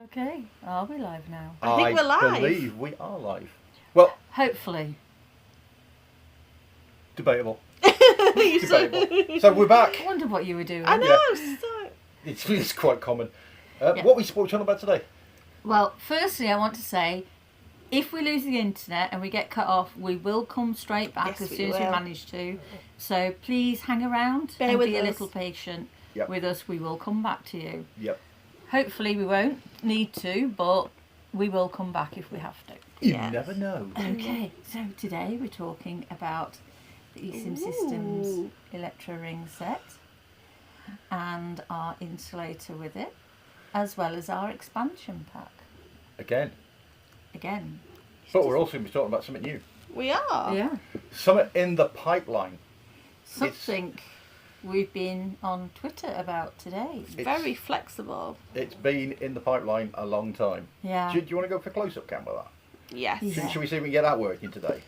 Okay, are we live now? I think we're live. I believe we are live. Well, Hopefully. debatable. You Debatable. So we're back. I wonder what you were doing. I know. Yeah. So... It's quite common. Yeah. What we talking about today? Well, firstly, I want to say, if we lose the internet and we get cut off, we will come straight back Yes, as we soon as we will. manage to. So please hang around Bear and with be a us. little patient Yep. with us. We will come back to you. Yep. Hopefully we won't need to, but we will come back if we have to. You Yes. never know. Okay, so today we're talking about the e-stim Systems Electro Ring set and our insulator with it, as well as our expansion pack. Again. Again, But we're also going to be talking about something new. We are. yeah, Something in the pipeline. something we've been on Twitter about today. It's very flexible. It's been in the pipeline a long time. Yeah. Do you want to go for close-up cam with that? Yes. Yeah. Should we see if we can get that working today?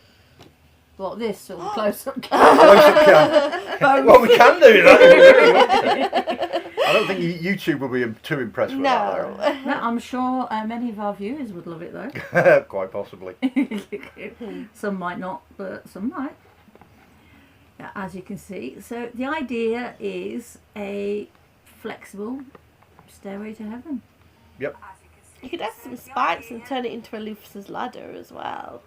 What, this or close-up camera? Close-up cam. Well, we can do that. I don't think YouTube will be too impressed with No. No, I'm sure many of our viewers would love it though. that. Quite possibly. Some might not, but some might. As you can see. So the idea is a flexible stairway to heaven. Yep. You could add some spikes and turn it into a Lucifer's ladder as well.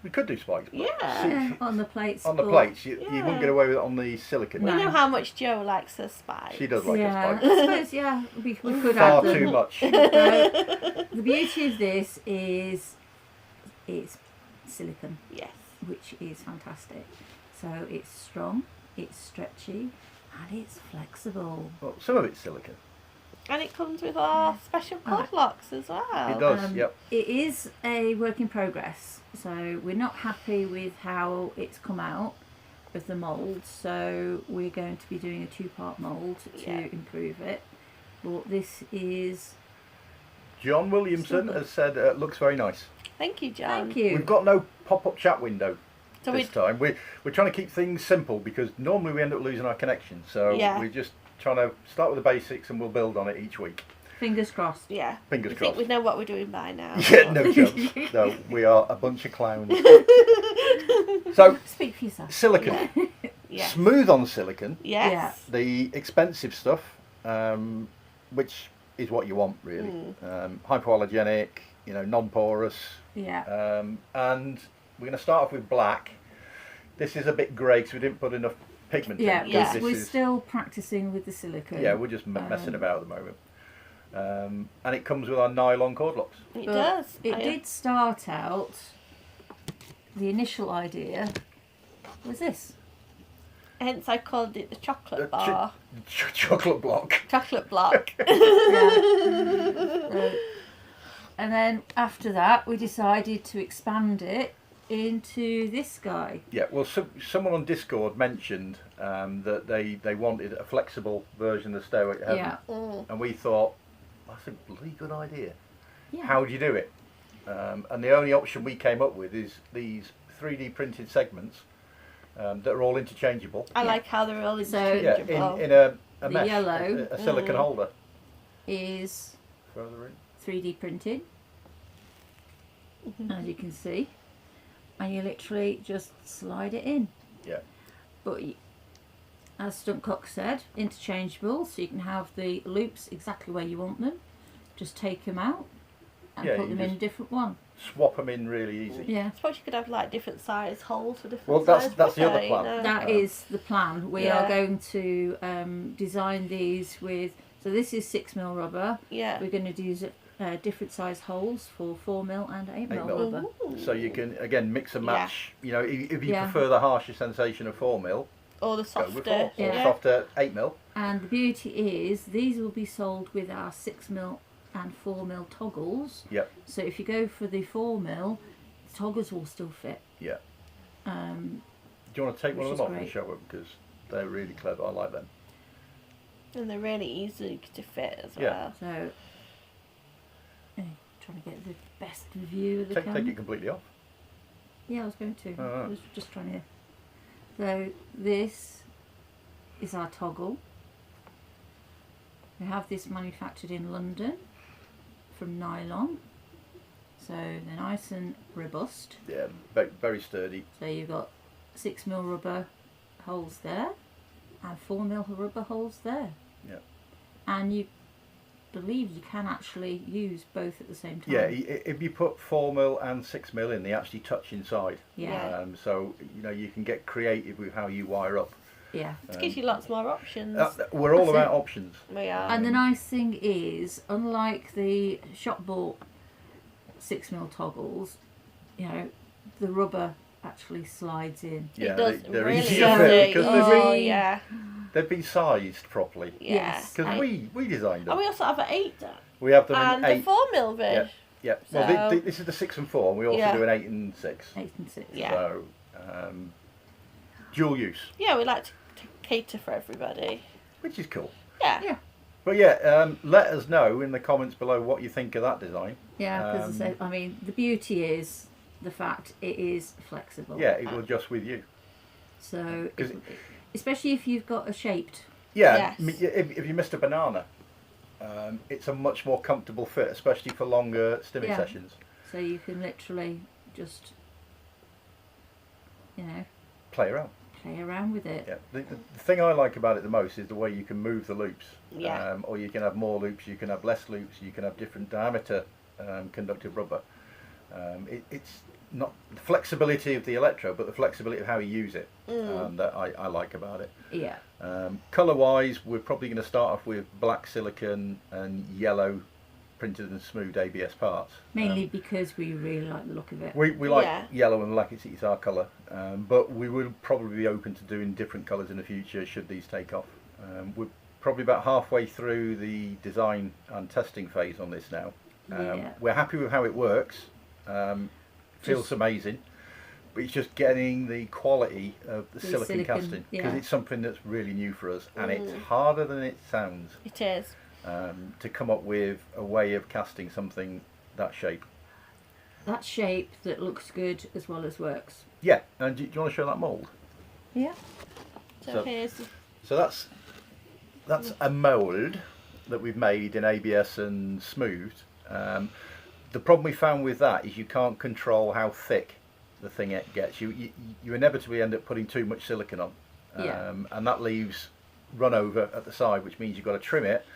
We could do spikes. But Yeah. see, On the plates. on the but- plates, you Yeah. wouldn't get away with it on the silicon. We No. know how much Joe likes her spikes. She does like yeah, a I spike. suppose, yeah, we could Far add them. too much. The beauty of this is it's silicon, Yes. which is fantastic. So it's strong, it's stretchy, and it's flexible. Well, some of it's silicon. And it comes with our special cord locks as well. It does, yep. It is a work in progress, so we're not happy with how it's come out with the mould, so we're going to be doing a two-part mould to Yeah. improve it. But this is... John Williamson Super. has said looks very nice. Thank you, John. Thank you. We've got no pop-up chat window So this time. We're trying to keep things simple because normally we end up losing our connection. So Yeah. we're just trying to start with the basics and we'll build on it each week. Fingers crossed. Yeah. Fingers I crossed. think we know what we're doing by now. Yeah, no chance. No, we are a bunch of clowns. So, Speak for yourself. silicon. Yes. Smooth on silicon. Yes. The expensive stuff, which is what you want really. Hypoallergenic, non-porous. Yeah. And we're going to start off with black. This is a bit grey because we didn't put enough pigment Yeah, in. Yeah. we're still practicing with the silicone. Yeah, we're just messing about at the moment. And it comes with our nylon cord locks. It But does. It did start out, the initial idea was this. Hence, I called it the chocolate Uh, bar. Chocolate block. Chocolate block. And then after that, we decided to expand it into this guy. Yeah, well, someone on Discord mentioned that they wanted a flexible version of the Stairway to Heaven. Yeah. And we thought, that's a bloody good idea. Yeah. How do you do it? And the only option we came up with is these 3D printed segments that are all interchangeable. I like how they're all So- Yeah, interchangeable. in a The mesh, yellow, a silicon holder. Is Further in. 3D printed, as you can see. And you literally just slide it in. Yeah. But as Stuntcock said, interchangeable, so you can have the loops exactly where you want them. Just take them out and Yeah, put you them in a just- different one. Swap them in really easy. Yeah, I suppose you could have like different size holes for different Well, that's- size that's the other buffet, plan. you know? that is the plan. We Yeah. are going to design these with, so this is 6mm rubber. Yeah. We're going to use different size holes for 4mm and 8mm 8mm. rubber. Ooh. So you can, again, mix and match. If you Yeah. prefer the harsher sensation of 4mm, Or the go softer. with 4. Or Yeah. softer 8mm. And the beauty is these will be sold with our 6mm and 4mm toggles. Yep. So if you go for the 4mm, the toggles will still fit. Yeah. Um, Do you want to take one Which of is them off and great. show them? Because they're really clever. I like them. And they're really easy to fit as Yeah. well. so trying to get the best view of the Take camera. it completely off. Yeah, I was going to. Oh. I was just trying to. So this is our toggle. We have this manufactured in London from nylon, so they're nice and robust. Yeah, very, very sturdy. So you've got 6mm rubber holes there and 4mm rubber holes there. Yeah. And you believe you can actually use both at the same time. Yeah, if you put 4mm and 6mm in, they actually touch inside. Yeah. So you know you can get creative with how you wire up. Yeah. It gives you lots more options. We're all That's about it. options. We are. And the nice thing is, unlike the shop bought 6mm toggles, you know, the rubber actually slides in. Yeah, it does they're really easy to to fit, fit because Oh, yeah. they've been sized properly. Yeah. Yes. Because we designed them. And we also have an 8 We have them and in a 8. 4mm vid. Yeah. So- Well, this is the 6 and 4, and we also Yeah. do an 8 and 6. 8 and 6. Yeah. So dual use, Yeah, we like to cater for everybody. which is cool. Yeah. Yeah. But yeah, let us know in the comments below what you think of that design. Yeah, because I mean, the beauty is the fact it is flexible. Yeah, it will adjust with you. So, 'Cause especially if you've got a shaped. Yeah, Yes. I mean, if you missed a banana, it's a much more comfortable fit, especially for longer stimming Yeah. sessions. So you can literally just, you know, Play around. play around with it. Yeah, the thing I like about it the most is the way you can move the loops. Yeah. Or you can have more loops, you can have less loops, you can have different diameter conductive rubber. It's not the flexibility of the electro, but the flexibility of how you use it that I like about it. Yeah. Colour wise, we're probably going to start off with black silicon and yellow printed and smooth ABS parts. Mainly because we really like the look of it. We like Yeah. yellow and black, it's our colour, but we will probably be open to doing different colours in the future should these take off. We're probably about halfway through the design and testing phase on this now. Yeah. We're happy with how it works, feels Just- amazing, but it's just getting the quality of the silicon silicon, casting, because yeah. it's something that's really new for us, and it's harder than it sounds It is. to come up with a way of casting something that shape. That shape that looks good as well as works. Yeah, and do you want to show that mould? Yeah. So here's So that's a mould that we've made in ABS and smoothed. The problem we found with that is you can't control how thick the thing gets. You inevitably end up putting too much silicon on, Yeah. and that leaves run over at the side, which means you've got to trim it,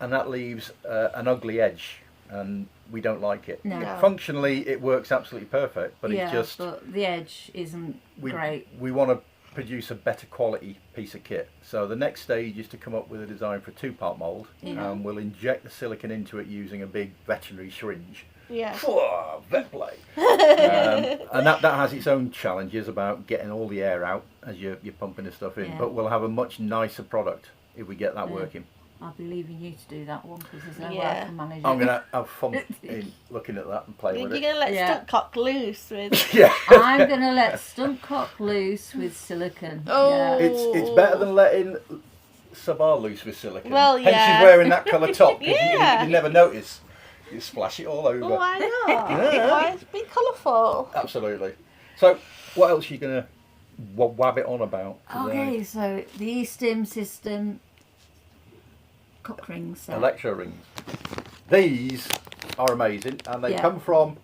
and that leaves an ugly edge, and we don't like it. No. No. Functionally, it works absolutely perfect, but yeah, it's just but the edge isn't great. we want to produce a better quality piece of kit. So the next stage is to come up with a design for a 2-part mould, Yeah. and we'll inject the silicon into it using a big veterinary syringe. yeah. Whoa, vet play. And that has its own challenges about getting all the air out as you're pumping the stuff in. Yeah. But we'll have a much nicer product if we get that Yeah. working. I'll be leaving you to do that one because there's no way Yeah. I can manage it. I'm going to have fun in looking at that and playing You're with going it. to let Yeah. Stuntcock loose with... Yeah. I'm going to let Stuntcock loose with silicon. Oh. It's better than letting Sabar loose with silicon. Well, Hence yeah. she's wearing that colour top, because Yeah. you never notice. You splash it all over. Oh, why not? Yeah. Why it's be colourful? Absolutely. So, what else are you going to wab it on about today? Okay, so the e-stim system cock ring set. Electro rings. These are amazing, and they Yeah. come from...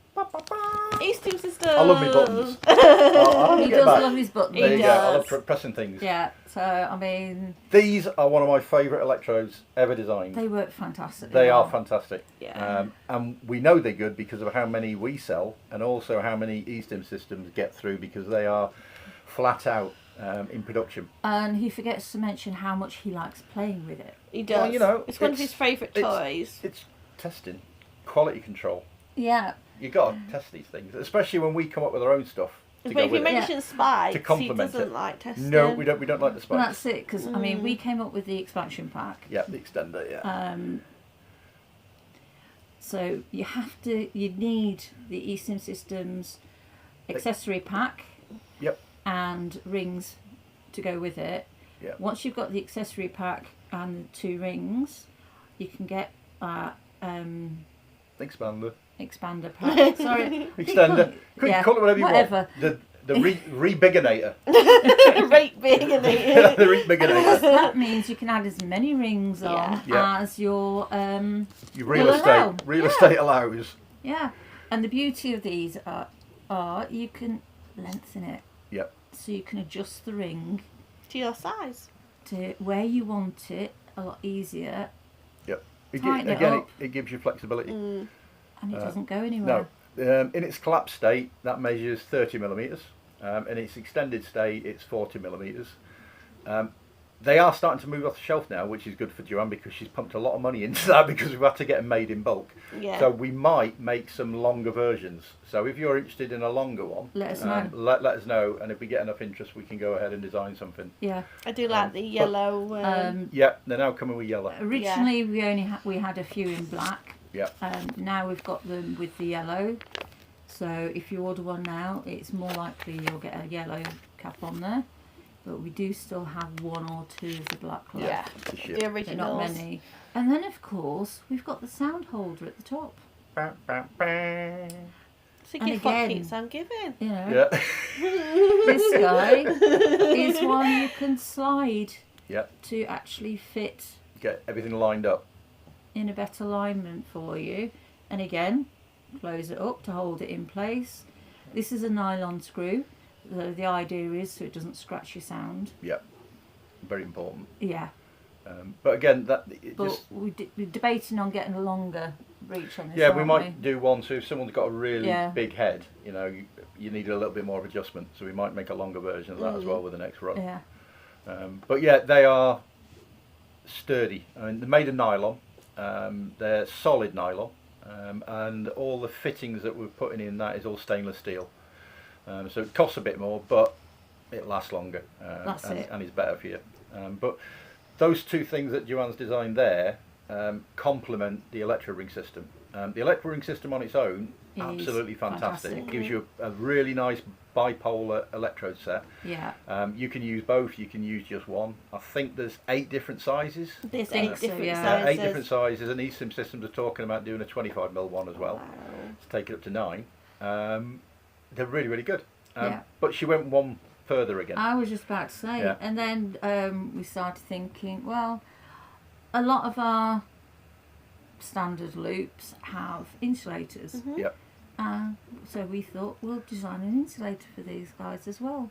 e-stim system. I love my buttons. I'll He get does back. love his buttons. There you He go. I love does. pressing things. Yeah, so I mean, These are one of my favourite electrodes ever designed. they work fantastically. They are well. fantastic. Yeah. And we know they're good because of how many we sell, and also how many e-stim systems get through, because they are flat out in production. And he forgets to mention how much he likes playing with it. He does. Well, you know, it's one of his favourite it's- toys. It's testing, quality control. Yeah, You've got to test these things, especially when we come up with our own stuff to But go if you with it. mention spikes, To he complement doesn't it. like testing. No, we don't like the well, spikes. that's it. Because I mean, we came up with the expansion pack. Yeah, the extender, yeah. So you need the eSIM systems accessory pack Yep. and rings to go with it. Yeah. Once you've got the accessory pack and the 2 rings, you can get Expander. expander pack. Sorry, Extender. Yeah, Call it whatever you whatever. want. The rebiginator. Right big, isn't it? The rebiginator. That means you can add as many rings on Yeah. as your Your will allow. real estate allows. Yeah, and the beauty of these are you can lengthen it. Yep. So you can adjust the ring To your size. to where you want it a lot easier, Yep. Tighten it Again, up. it gives you flexibility. Mm. and it doesn't go anywhere. No. In its collapsed state, that measures 30 millimetres. In its extended state, it's 40 millimetres. They are starting to move off the shelf now, which is good for Joanne because she's pumped a lot of money into that because we've had to get them made in bulk. Yeah. So we might make some longer versions. So if you're interested in a longer one, Let us know. Let us know, and if we get enough interest, we can go ahead and design something. Yeah. I do like the yellow. Yeah, they're now coming with yellow. Originally, we had a few in black. Yeah. Now we've got them with the yellow. So if you order one now, it's more likely you'll get a yellow cap on there. But we do still have one or two of the black left. yeah. To ship. The They're originals. not many. And then of course we've got the sound holder at the top. Bah, bah, bah. So And give what again- keeps on giving. You know, Yeah. this guy is one you can slide Yeah. to actually fit Get everything lined up. in a better alignment for you. And again, close it up to hold it in place. This is a nylon screw. The idea is so it doesn't scratch your sound. Yeah. Very important. Yeah, But again, but we're debating on getting a longer reach on this. yeah, we aren't might do one. So if someone's got a really Yeah. big head, you need a little bit more of adjustment. So we might make a longer version of that as well with the next run. Yeah, But yeah, they are sturdy. I mean, they're made of nylon. They're solid nylon, and all the fittings that we're putting in that is all stainless steel. So it costs a bit more, but it lasts longer. That's and, it. and is better for you. But those two things that Joanne's designed there complement the electro ring system. The electro ring system on its own, Is absolutely fantastic. fantastic. It gives you a really nice bipolar electrode set. yeah. You can use both, you can use just one. I think there's 8 different sizes. There's think 8 so, different yeah. sizes. 8 different sizes, and e-stim systems are talking about doing a 25mm one as well. Wow. To take it up to 9. They're really, really good. Yeah. But she went one further again. I was just about to say, Yeah. and then we started thinking, well, a lot of our standard loops have insulators. Mhm. Yep. So we thought we'll design an insulator for these guys as well.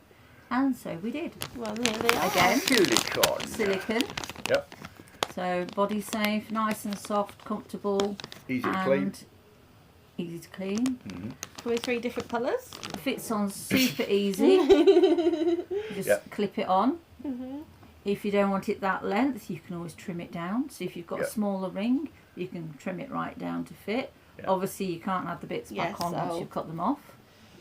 And so we did. Well, there they are. Again, Silicone. silicon. Yep. So body safe, nice and soft, comfortable, Easy to and clean. easy to clean. 3 different colours. Fits on super easy. You just Yep. clip it on. If you don't want it that length, you can always trim it down. So if you've got Yep. a smaller ring, you can trim it right down to fit. Yep. Obviously, you can't add the bits back Yes, on once so- you've cut them off.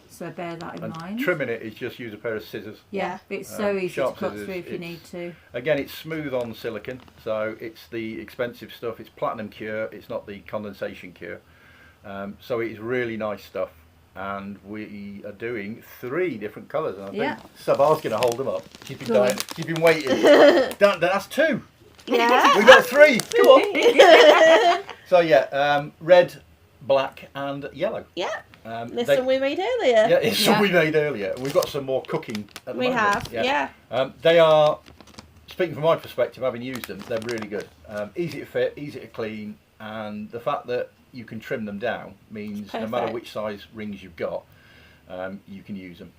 So bear that in And mind. trimming it is just use a pair of scissors. Yeah, it's so easy to sharp cut scissors, through if you it's- need to. Again, it's smooth on silicon, so it's the expensive stuff. It's platinum cure, it's not the condensation cure. So it's really nice stuff. And we are doing 3 different colours. And I think Yeah. Sabar's going to hold them up. She's been, Go on. she's been waiting. That's 2. Yeah. We've got 3. Come on. So yeah, red, black and yellow. Yeah. This They- one we made earlier. yeah, it's Yeah. some we made earlier. We've got some more cooking at the We moment. have. Yeah. They are, speaking from my perspective, having used them, they're really good. Easy to fit, easy to clean, and the fact that you can trim them down means no matter Perfect. which size rings you've got, you can use them.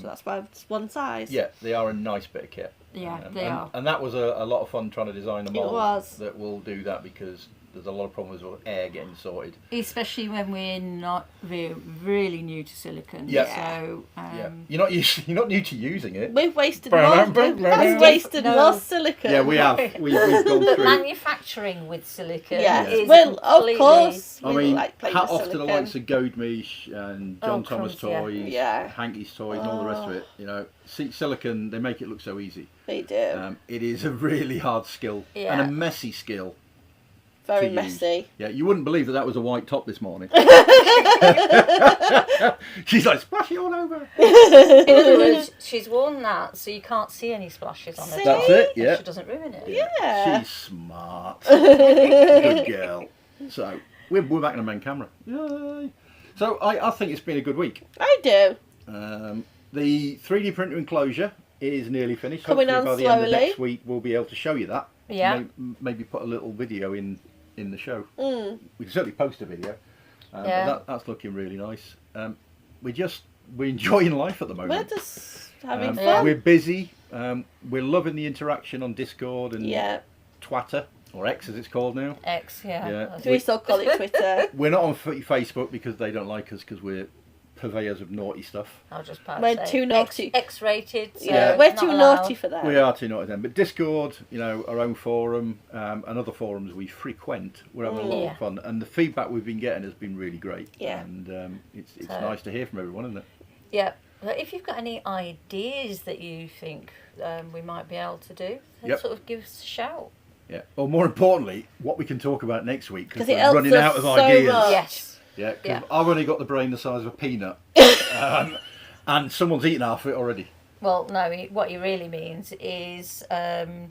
So that's why it's one size. Yeah, they are a nice bit of kit. Yeah, they and, are. And that was a lot of fun trying to design a It mould was. that will do that because there's a lot of problems with air getting sorted. Especially when we're not really new to silicon. Yeah. So, Yeah, you're not new to using it. We've wasted Brum, more. brum, brum. We've wasted No. more silicon. Yeah, we have. We've gone but through. manufacturing with silicon Yes. is Well, of completely- course. I we mean, like playing hat with off to the silicon. likes of Goldmish and John Oh, Thomas crumbs, yeah. Toys, Yeah. Hankey's Toys, and all the rest of it. Silicon, they make it look so easy. They do. It is a really hard skill and Yeah. a messy skill. Very to use. messy. Yeah, you wouldn't believe that was a white top this morning. She's like, splash it all over. In other words, she's worn that so you can't see any splashes on her See? top. That's it, and yeah. She doesn't ruin it. Yeah. She's smart. Good girl. So, we're back on the main camera. Yay. So, I think it's been a good week. I do. the 3D printer enclosure is nearly finished. Coming Hopefully on by the end of slowly. next week we'll be able to show you that. Yeah. Maybe put a little video in the show. Mm. We can certainly post a video. Yeah. But that's looking really nice. We're enjoying life at the We're moment. just having Yeah. fun. We're busy. We're loving the interaction on Discord and Yeah. Twitter, or X as it's called now. X, yeah. Yeah. That's- Do we still call it Twitter? We're not on Facebook because they don't like us because we're purveyors of naughty stuff. I'll just pass We're too naughty. X-rated. So Yeah, it's we're not too allowed. naughty for that. We are too naughty then. But Discord, our own forum, and other forums we frequent, we're having a lot Yeah. of fun. And the feedback we've been getting has been really great. Yeah. And it's So- nice to hear from everyone, isn't it? Yeah. But if you've got any ideas that you think we might be able to do, then Yep. sort of give us a shout. Yeah. Or more importantly, what we can talk about next week because 'Cause it we're helps running us out of so ideas. much. Yes. Yeah, 'cause Yeah. I've only got the brain the size of a peanut, and someone's eaten half of it already. Well, no, what he really means is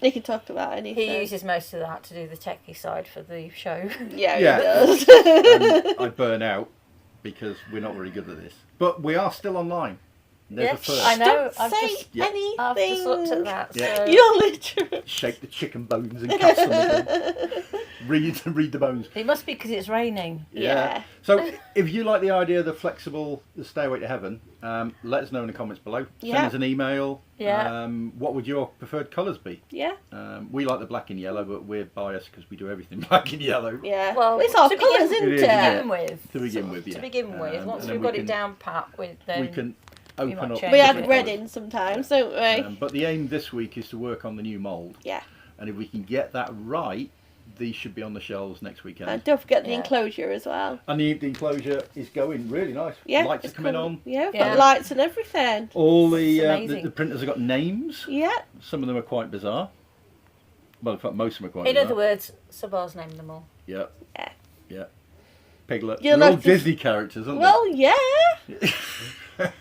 He can talk about anything. he uses most of that to do the techie side for the show. Yeah, Yeah. he does. And I burn out because we're not very good at this. But we are still online. There's a Yes, first. I know. Don't I've say just- Yeah. anything. I've just looked at that. Yeah. So You're literally... Shake the chicken bones and cast them again. read the bones. it must be because it's raining. Yeah. So if you like the idea of the Stairway to Heaven, let us know in the comments below. Yeah. Send us an email. Yeah. What would your preferred colours be? Yeah, We like the black and yellow, but we're biased because we do everything black and yellow. yeah. Well, it's our to colours, begin- isn't It is, it? yeah. begin with. To begin with, yeah. To begin with, And once then we've we got can- it down pat with, then we can might open up. change We it. add different red colours. in sometimes, don't we? But the aim this week is to work on the new mould. Yeah. And if we can get that right, these should be on the shelves next weekend. And don't forget the Yeah. enclosure as well. And the enclosure is going really nice. Yeah. Lights are it's coming cool. on. Yeah, we've Yeah. got lights and everything. All It's the amazing. printers have got names. Yeah. Some of them are quite bizarre. Well, in fact, most of them are quite in bizarre. other words, Sabah's named them all. Yeah. Yeah. Yeah. Piglet. You'll They're all have to- Disney characters, aren't Well, yeah.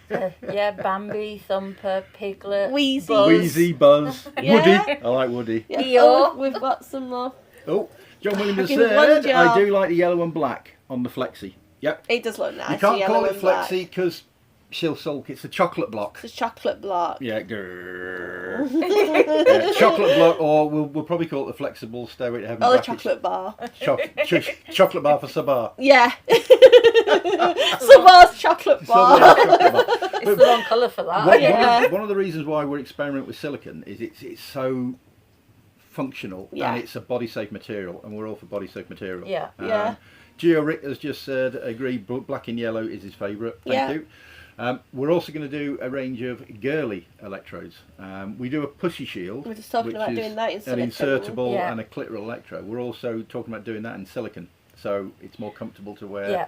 Yeah, Bambi, Thumper, Piglet, Wheezy. they? Buzz. Wheezy, Buzz, Yeah. Woody. I like Woody. Yeah. Eeyore. Oh, we've got some more. Oh, John Williams has Give me one said, I job. do like the yellow and black on the Flexi. Yep. It does look nice. You can't the call yellow it and black. Flexi because she'll sulk. It's a chocolate block. It's a chocolate block. Yeah, grrr. Yeah, chocolate block, or we'll probably call it the flexible Stairway to Heaven. Oh, the brackets. chocolate bar. Chocolate bar for Sabah. Yeah. Sabah's chocolate bar. Chocolate bar. It's the wrong colour for that. One, Yeah. one of the reasons why we're experimenting with silicon is it's so functional Yeah. and it's a body safe material, and we're all for body safe material. Yeah. Yeah. Geo Rick has just said, agree, black and yellow is his favourite. Thank Yeah. you. We're also going to do a range of girly electrodes. We do a pussy shield, We're just talking which about is doing that in an silicone. insertable Yeah. and a clitoral electrode. We're also talking about doing that in silicon, so it's more comfortable to wear, Yeah.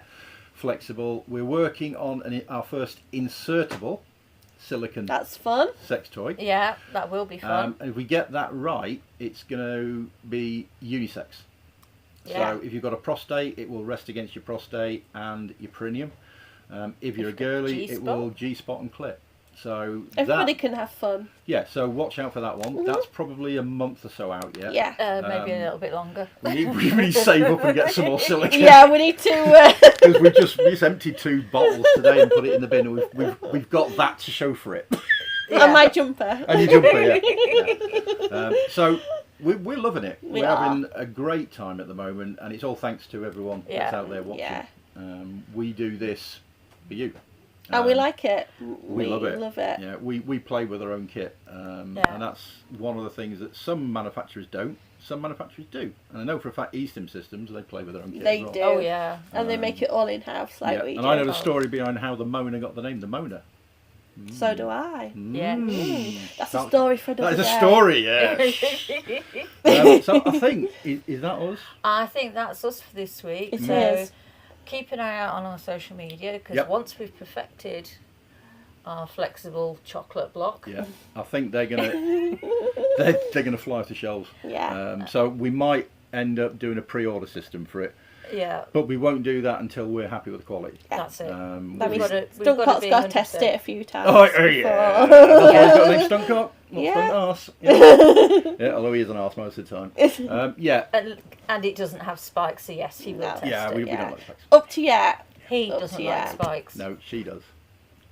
flexible. We're working on our first insertable silicon That's fun. sex toy. Yeah, that will be fun. And if we get that right, it's going to be unisex. Yeah. So if you've got a prostate, it will rest against your prostate and your perineum. If you're a girly, it G-spot. will G-spot and clit. So Everybody that, can have fun. yeah. So watch out for that one. That's probably a month or so out yet. Yeah. Maybe a little bit longer. We need to save up and get some more silicon. Yeah, we need to. Because we just emptied 2 bottles today and put it in the bin, and we've got that to show for it. And my jumper. And your jumper, yeah. So we're loving it. We We're are. having a great time at the moment, and it's all thanks to everyone that's Yeah. out there watching. Yeah. We do this for you. And we like it. We love it. Love it. Yeah, we play with our own kit, Yeah. and that's one of the things that some manufacturers don't. Some manufacturers do, and I know for a fact e-stim systems, they play with their own kit. They as well. do. Oh yeah. And they make it all in house like Yeah. we And do. I know the story behind how the Mona got the name the Mona. So do I. Yeah. That's a story for That another is a day. story, yeah. So I think is that us? I think that's us for this week. It so is. keep an eye out on our social media because Yep. once we've perfected our flexible chocolate block, Yeah, I think they're gonna they're gonna fly off the shelves. Yeah. So we might end up doing a pre-order system for it, yeah, but we won't do that until we're happy with the quality. that's it. That We've means got to Stunkcock's be got to test 100%. it a few times. Oh yeah, before. that's why he's got a name Stunkcock. Not Yeah. Stunt Arse. Yeah. Yeah, although he is an arse most of the time. Yeah, And it doesn't have spikes, so yes, he will No. test yeah, it. we yeah. don't like specs. Up to yet. He Up doesn't to like you. spikes. No, she does.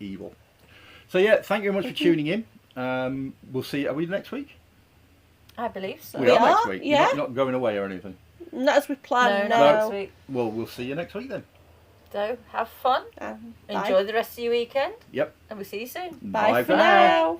Evil. So yeah, thank you very much for tuning in. We'll see. Are we next week? I believe so. We are next are, week. yeah. You're not going away or anything. Not as we No, planned not now. next week. Well, we'll see you next week then. So have fun. Bye. Enjoy the rest of your weekend. Yep. And we'll see you soon. Bye for now. now.